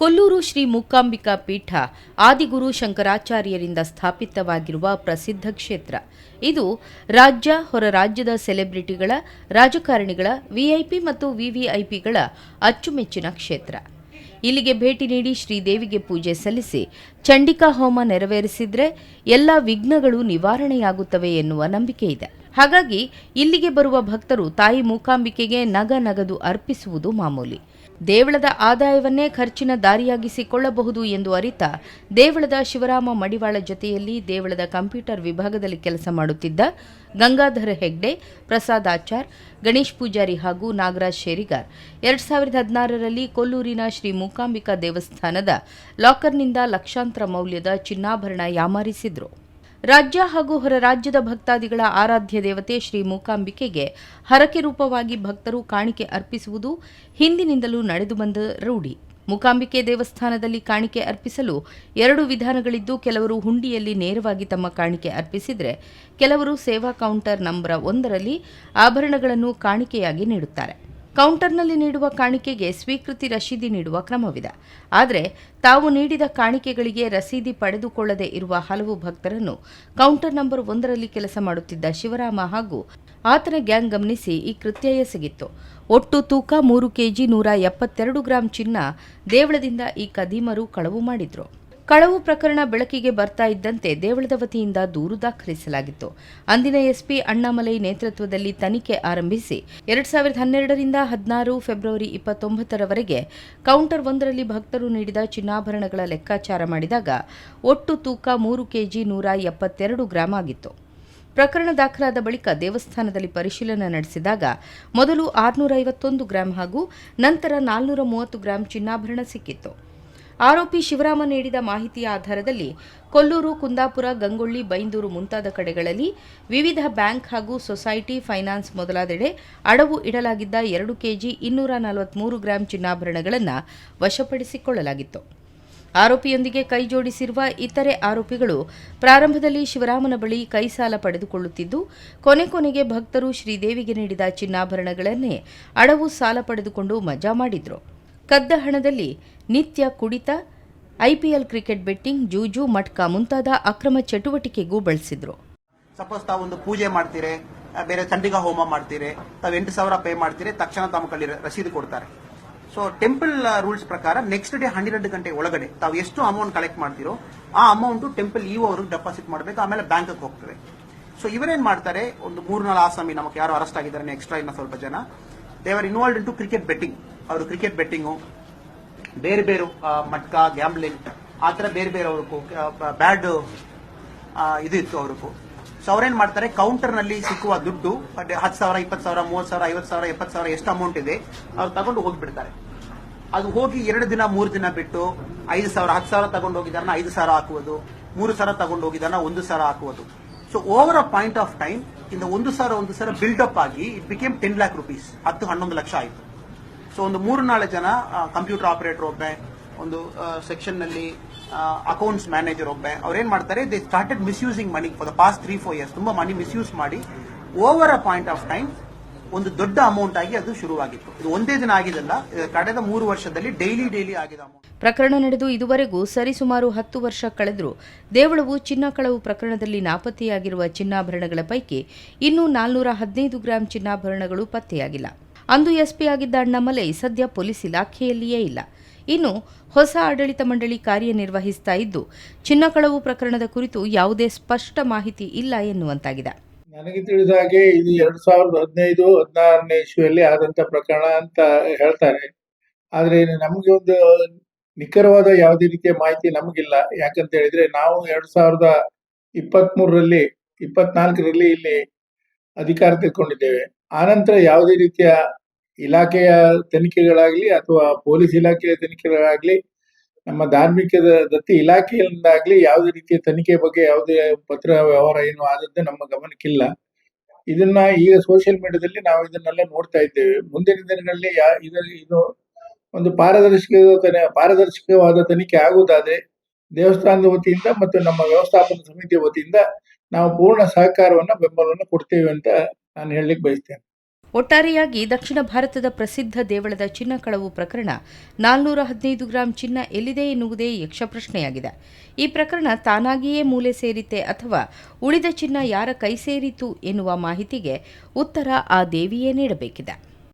ಕೊಲ್ಲೂರು ಶ್ರೀ ಮೂಕಾಂಬಿಕಾ ಪೀಠ ಆದಿಗುರು ಶಂಕರಾಚಾರ್ಯರಿಂದ ಸ್ಥಾಪಿತವಾಗಿರುವ ಪ್ರಸಿದ್ಧ ಕ್ಷೇತ್ರ. ಇದು ರಾಜ್ಯ, ಹೊರ ರಾಜ್ಯದ ಸೆಲೆಬ್ರಿಟಿಗಳ, ರಾಜಕಾರಣಿಗಳ, ವಿಐಪಿ ಮತ್ತು ವಿವಿಐಪಿಗಳ ಅಚ್ಚುಮೆಚ್ಚಿನ ಕ್ಷೇತ್ರ. ಇಲ್ಲಿಗೆ ಭೇಟಿ ನೀಡಿ ಶ್ರೀದೇವಿಗೆ ಪೂಜೆ ಸಲ್ಲಿಸಿ ಚಂಡಿಕಾ ಹೋಮ ನೆರವೇರಿಸಿದ್ರೆ ಎಲ್ಲ ವಿಘ್ನಗಳು ನಿವಾರಣೆಯಾಗುತ್ತವೆ ಎನ್ನುವ ನಂಬಿಕೆ ಇದೆ. ಹಾಗಾಗಿ ಇಲ್ಲಿಗೆ ಬರುವ ಭಕ್ತರು ತಾಯಿ ಮೂಕಾಂಬಿಕೆಗೆ ನಗದು ಅರ್ಪಿಸುವುದು ಮಾಮೂಲಿ. ದೇವಳದ ಆದಾಯವನ್ನೇ ಖರ್ಚಿನ ದಾರಿಯಾಗಿಸಿಕೊಳ್ಳಬಹುದು ಎಂದು ಅರಿತ ದೇವಳದ ಶಿವರಾಮ ಮಡಿವಾಳ ಜೊತೆಯಲ್ಲಿ ದೇವಳದ ಕಂಪ್ಯೂಟರ್ ವಿಭಾಗದಲ್ಲಿ ಕೆಲಸ ಮಾಡುತ್ತಿದ್ದ ಗಂಗಾಧರ ಹೆಗ್ಡೆ, ಪ್ರಸಾದ್ ಆಚಾರ್, ಗಣೇಶ್ ಪೂಜಾರಿ ಹಾಗೂ ನಾಗರಾಜ್ ಶೇರಿಗಾರ್ 2016ರಲ್ಲಿ ಕೊಲ್ಲೂರಿನ ಶ್ರೀ ಮೂಕಾಂಬಿಕಾ ದೇವಸ್ಥಾನದ ಲಾಕರ್ನಿಂದ ಲಕ್ಷಾಂತರ ಮೌಲ್ಯದ ಚಿನ್ನಾಭರಣ ಯಾಮಾರಿಸಿದ್ರು. ರಾಜ್ಯ ಹಾಗೂ ಹೊರ ರಾಜ್ಯದ ಭಕ್ತಾದಿಗಳ ಆರಾಧ್ಯ ದೇವತೆ ಶ್ರೀ ಮೂಕಾಂಬಿಕೆಗೆ ಹರಕೆ ರೂಪವಾಗಿ ಭಕ್ತರು ಕಾಣಿಕೆ ಅರ್ಪಿಸುವುದು ಹಿಂದಿನಿಂದಲೂ ನಡೆದು ಬಂದ ರೂಢಿ. ಮೂಕಾಂಬಿಕೆ ದೇವಸ್ಥಾನದಲ್ಲಿ ಕಾಣಿಕೆ ಅರ್ಪಿಸಲು 2 ವಿಧಾನಗಳಿದ್ದು, ಕೆಲವರು ಹುಂಡಿಯಲ್ಲಿ ನೇರವಾಗಿ ತಮ್ಮ ಕಾಣಿಕೆ ಅರ್ಪಿಸಿದರೆ, ಕೆಲವರು ಸೇವಾ ಕೌಂಟರ್ ನಂಬರ್ 1ರಲ್ಲಿ ಆಭರಣಗಳನ್ನು ಕಾಣಿಕೆಯಾಗಿ ನೀಡುತ್ತಾರೆ. ಕೌಂಟರ್ನಲ್ಲಿ ನೀಡುವ ಕಾಣಿಕೆಗೆ ಸ್ವೀಕೃತಿ ರಶೀದಿ ನೀಡುವ ಕ್ರಮವಿದೆ. ಆದರೆ ತಾವು ನೀಡಿದ ಕಾಣಿಕೆಗಳಿಗೆ ರಸೀದಿ ಪಡೆದುಕೊಳ್ಳದೆ ಇರುವ ಹಲವು ಭಕ್ತರನ್ನು ಕೌಂಟರ್ ನಂಬರ್ 1ರಲ್ಲಿ ಕೆಲಸ ಮಾಡುತ್ತಿದ್ದ ಶಿವರಾಮ ಹಾಗೂ ಆತನ ಗ್ಯಾಂಗ್ ಗಮನಿಸಿ ಈ ಕೃತ್ಯ ಎಸಗಿತ್ತು. ಒಟ್ಟು ತೂಕ 3 ಕೆಜಿ 172 ಗ್ರಾಂ ಚಿನ್ನ ದೇವಳದಿಂದ ಈ ಕದೀಮರು ಕಳವು ಮಾಡಿದ್ರು. ಕಳವು ಪ್ರಕರಣ ಬೆಳಕಿಗೆ ಬರ್ತಾ ಇದ್ದಂತೆ ದೇವಳದ ವತಿಯಿಂದ ದೂರು ದಾಖಲಿಸಲಾಗಿತ್ತು. ಅಂದಿನ ಎಸ್ಪಿ ಅಣ್ಣಾಮಲೈ ನೇತೃತ್ವದಲ್ಲಿ ತನಿಖೆ ಆರಂಭಿಸಿ 2012ರಿಂದ 16 ಫೆಬ್ರವರಿ 29ರವರೆಗೆ ಕೌಂಟರ್ 1ರಲ್ಲಿ ಭಕ್ತರು ನೀಡಿದ ಚಿನ್ನಾಭರಣಗಳ ಲೆಕ್ಕಾಚಾರ ಮಾಡಿದಾಗ ಒಟ್ಟು ತೂಕ 3 ಕೆಜಿ 172 ಗ್ರಾಂ ಆಗಿತ್ತು. ಪ್ರಕರಣ ದಾಖಲಾದ ಬಳಿಕ ದೇವಸ್ಥಾನದಲ್ಲಿ ಪರಿಶೀಲನೆ ನಡೆಸಿದಾಗ ಮೊದಲು 651 ಗ್ರಾಂ ಹಾಗೂ ನಂತರ 430 ಗ್ರಾಂ ಚಿನ್ನಾಭರಣ ಸಿಕ್ಕಿತ್ತು. ಆರೋಪಿ ಶಿವರಾಮ ನೀಡಿದ ಮಾಹಿತಿಯ ಆಧಾರದಲ್ಲಿ ಕೊಲ್ಲೂರು, ಕುಂದಾಪುರ, ಗಂಗೊಳ್ಳಿ, ಬೈಂದೂರು ಮುಂತಾದ ಕಡೆಗಳಲ್ಲಿ ವಿವಿಧ ಬ್ಯಾಂಕ್ ಹಾಗೂ ಸೊಸೈಟಿ, ಫೈನಾನ್ಸ್ ಮೊದಲಾದೆಡೆ ಅಡವು ಇಡಲಾಗಿದ್ದ 2 ಕೆಜಿ 243 ಗ್ರಾಂ ಚಿನ್ನಾಭರಣಗಳನ್ನು ವಶಪಡಿಸಿಕೊಳ್ಳಲಾಗಿತ್ತು. ಆರೋಪಿಯೊಂದಿಗೆ ಕೈ ಜೋಡಿಸಿರುವ ಇತರೆ ಆರೋಪಿಗಳು ಪ್ರಾರಂಭದಲ್ಲಿ ಶಿವರಾಮನ ಬಳಿ ಕೈ ಸಾಲ ಪಡೆದುಕೊಳ್ಳುತ್ತಿದ್ದು, ಕೊನೆಗೆ ಭಕ್ತರು ಶ್ರೀದೇವಿಗೆ ನೀಡಿದ ಚಿನ್ನಾಭರಣಗಳನ್ನೇ ಅಡವು ಸಾಲ ಪಡೆದುಕೊಂಡು ಮಜಾ ಮಾಡಿದ್ರು. ಕದ್ದ ಹಣದಲ್ಲಿ ನಿತ್ಯ ಕುಡಿತ, ಐಪಿಎಲ್ ಕ್ರಿಕೆಟ್ ಬೆಟ್ಟಿಂಗ್, ಜೂಜು, ಮಟ್ಕಾ ಮುಂತಾದ ಅಕ್ರಮ ಚಟುವಟಿಕೆಗೂ ಬಳಸಿದ್ರು. ಸಪೋಸ್ ತಾವೊಂದು ಪೂಜೆ ಮಾಡ್ತೀರಿ, ಬೇರೆ ಚಂಡಿಕಾ ಹೋಮ ಮಾಡ್ತೀರಿ, ತಾವು 8,000 ಪೇ ಮಾಡ್ತೀರಿ, ತಕ್ಷಣ ತಮ್ಮ ಕಲ್ಲಿ ರಸೀದಿ ಕೊಡ್ತಾರೆ. ಸೊ ಟೆಂಪಲ್ ರೂಲ್ಸ್ ಪ್ರಕಾರ ನೆಕ್ಸ್ಟ್ ಡೇ 12 ಗಂಟೆ ಒಳಗಡೆ ತಾವು ಎಷ್ಟು ಅಮೌಂಟ್ ಕಲೆಕ್ಟ್ ಮಾಡ್ತೀರೋ ಆ ಅಮೌಂಟ್ ಟೆಂಪಲ್ ಇಒ ಅವ್ರಿಗೆ ಡೆಪಾಸಿಟ್ ಮಾಡಬೇಕು, ಆಮೇಲೆ ಬ್ಯಾಂಕ್ ಹೋಗ್ತದೆ. ಸೊ ಇವರೇನ್ ಮಾಡ್ತಾರೆ, ಒಂದು 3-4 ಆಸಾಮಿ ನಮಗೆ ಯಾರು ಅರೆಸ್ಟ್ ಆಗಿದ್ದಾರೆ, ಎಕ್ಸ್ಟ್ರಾ ಇನ್ನ ಸ್ವಲ್ಪ ಜನ, they were involved in to cricket betting. ಅವರು ಕ್ರಿಕೆಟ್ ಬೆಟ್ಟಿಂಗು, ಬೇರೆ ಬೇರೆ ಮಟ್ಕಾ, ಗ್ಯಾಂಬ್ಲಿಂಗ್, ಆ ತರ ಬೇರೆ ಬೇರೆ ಅವ್ರಿಗೂ ಬ್ಯಾಡ್ ಇದು ಇತ್ತು ಅವ್ರಿಗೂ. ಸೊ ಅವ್ರೇನ್ ಮಾಡ್ತಾರೆ, ಕೌಂಟರ್ ನಲ್ಲಿ ಸಿಕ್ಕುವ ದುಡ್ಡು 10,000, 20,000, 30,000, 50,000, 70,000 ಎಷ್ಟು ಅಮೌಂಟ್ ಇದೆ ಅವ್ರು ತಗೊಂಡು ಹೋಗ್ಬಿಡ್ತಾರೆ. ಅದು ಹೋಗಿ 2 ದಿನ 3 ದಿನ ಬಿಟ್ಟು 5,000, 10,000 ತಗೊಂಡು ಹೋಗಿದಾರನ 5,000 ಹಾಕುವುದು, 3,000 ತಗೊಂಡು ಹೋಗಿದಾರನ 1,000 ಹಾಕುವುದು. So over a point of time ಇಂದ 1,000 ಬಿಲ್ಡಪ್ ಆಗಿ it became 10 lakh rupees, 10-11 lakh ಆಯಿತು. ಸೊ ಒಂದು 3-4 ಜನ ಕಂಪ್ಯೂಟರ್ ಆಪರೇಟರ್ ಒಬ್ಬೆ, ಒಂದು ಸೆಕ್ಷನ್ ನಲ್ಲಿ ಅಕೌಂಟ್ಸ್ ಮ್ಯಾನೇಜರ್ ಒಬ್ಬೆ, ಅವ್ರೇನ್ ಮಾಡ್ತಾರೆ, they started misusing money for the past 3-4 years. ತುಂಬಾ ಮನಿ ಮಿಸ್ಯೂಸ್ ಮಾಡಿ over a point of time ಒಂದು ದೊಡ್ಡ ಅಮೌಂಟ್ ಆಗಿ ಅದು ಶುರುವಾಗಿತ್ತು. ಇದು ಒಂದೇ ದಿನ ಆಗಿದಲ್ಲ, ಕಳೆದ 3 ವರ್ಷದಲ್ಲಿ ಡೈಲಿ ಆಗಿದ ಅಮೌಂಟ್. ಪ್ರಕರಣ ನಡೆದು ಇದುವರೆಗೂ ಸರಿಸುಮಾರು 10 ವರ್ಷ ಕಳೆದರೂ ದೇವಳವು ಚಿನ್ನ ಕಳವು ಪ್ರಕರಣದಲ್ಲಿ ನಾಪತ್ತೆಯಾಗಿರುವ ಚಿನ್ನಾಭರಣಗಳ ಪೈಕಿ ಇನ್ನೂ 415 ಗ್ರಾಂ ಚಿನ್ನಾಭರಣಗಳು ಪತ್ತೆಯಾಗಿಲ್ಲ. ಅಂದು ಎಸ್ಪಿ ಆಗಿದ್ದ ಅಣ್ಣಾಮಲೈ ಸದ್ಯ ಪೊಲೀಸ್ ಇಲಾಖೆಯಲ್ಲಿಯೇ ಇಲ್ಲ. ಇನ್ನು ಹೊಸ ಆಡಳಿತ ಮಂಡಳಿ ಕಾರ್ಯನಿರ್ವಹಿಸ್ತಾ ಇದ್ದು, ಚಿನ್ನ ಕಳವು ಪ್ರಕರಣದ ಕುರಿತು ಯಾವುದೇ ಸ್ಪಷ್ಟ ಮಾಹಿತಿ ಇಲ್ಲ ಎನ್ನುವಂತಾಗಿದೆ. ನನಗೆ ತಿಳಿದ ಹಾಗೆ ಇದು 2015-16ನೇ ಇಸ್ವಿಯಲ್ಲಿ ಆದಂತ ಪ್ರಕರಣ ಅಂತ ಹೇಳ್ತಾರೆ. ಆದ್ರೆ ನಮಗೆ ಒಂದು ನಿಖರವಾದ ಯಾವುದೇ ರೀತಿಯ ಮಾಹಿತಿ ನಮಗಿಲ್ಲ. ಯಾಕಂತ ಹೇಳಿದ್ರೆ ನಾವು 2023ರಲ್ಲಿ 24ರಲ್ಲಿ ಇಲ್ಲಿ ಅಧಿಕಾರ ತೆಗೆದುಕೊಂಡಿದ್ದೇವೆ. ಆನಂತರ ಯಾವುದೇ ರೀತಿಯ ಇಲಾಖೆಯ ತನಿಖೆಗಳಾಗ್ಲಿ ಅಥವಾ ಪೊಲೀಸ್ ಇಲಾಖೆಯ ತನಿಖೆಗಳಾಗ್ಲಿ, ನಮ್ಮ ಧಾರ್ಮಿಕ ದತ್ತಿ ಇಲಾಖೆಯಿಂದಾಗ್ಲಿ ಯಾವುದೇ ರೀತಿಯ ತನಿಖೆ ಬಗ್ಗೆ ಯಾವುದೇ ಪತ್ರ ವ್ಯವಹಾರ ಏನು ಆದದ್ದು ನಮ್ಮ ಗಮನಕ್ಕಿಲ್ಲ. ಇದನ್ನ ಈಗ ಸೋಷಿಯಲ್ ಮೀಡಿಯಾದಲ್ಲಿ ನಾವು ಇದನ್ನೆಲ್ಲ ನೋಡ್ತಾ ಇದ್ದೇವೆ. ಮುಂದಿನ ದಿನಗಳಲ್ಲಿ ಇದು ಒಂದು ಪಾರದರ್ಶಕವಾದ ತನಿಖೆ ಆಗುವುದಾದ್ರೆ ದೇವಸ್ಥಾನದ ವತಿಯಿಂದ ಮತ್ತು ನಮ್ಮ ವ್ಯವಸ್ಥಾಪನಾ ಸಮಿತಿಯ ವತಿಯಿಂದ ನಾವು ಪೂರ್ಣ ಸಹಕಾರವನ್ನ ಬೆಂಬಲವನ್ನು ಕೊಡ್ತೇವೆ ಅಂತ ನಾನು ಹೇಳಲಿಕ್ಕೆ ಬಯಸ್ತೇನೆ. ಒಟ್ಟಾರೆಯಾಗಿ ದಕ್ಷಿಣ ಭಾರತದ ಪ್ರಸಿದ್ಧ ದೇವಳದ ಚಿನ್ನ ಕಳವು ಪ್ರಕರಣ 415 ಗ್ರಾಂ ಚಿನ್ನ ಎಲ್ಲಿದೆ ಎನ್ನುವುದೇ ಯಕ್ಷ ಪ್ರಶ್ನೆಯಾಗಿದೆ. ಈ ಪ್ರಕರಣ ತಾನಾಗಿಯೇ ಮೂಲೆ ಸೇರಿತೆ ಅಥವಾ ಉಳಿದ ಚಿನ್ನ ಯಾರ ಕೈ ಸೇರಿತು ಎನ್ನುವ ಮಾಹಿತಿಗೆ ಉತ್ತರ ಆ ದೇವಿಯೇ ನೀಡಬೇಕಿದೆ.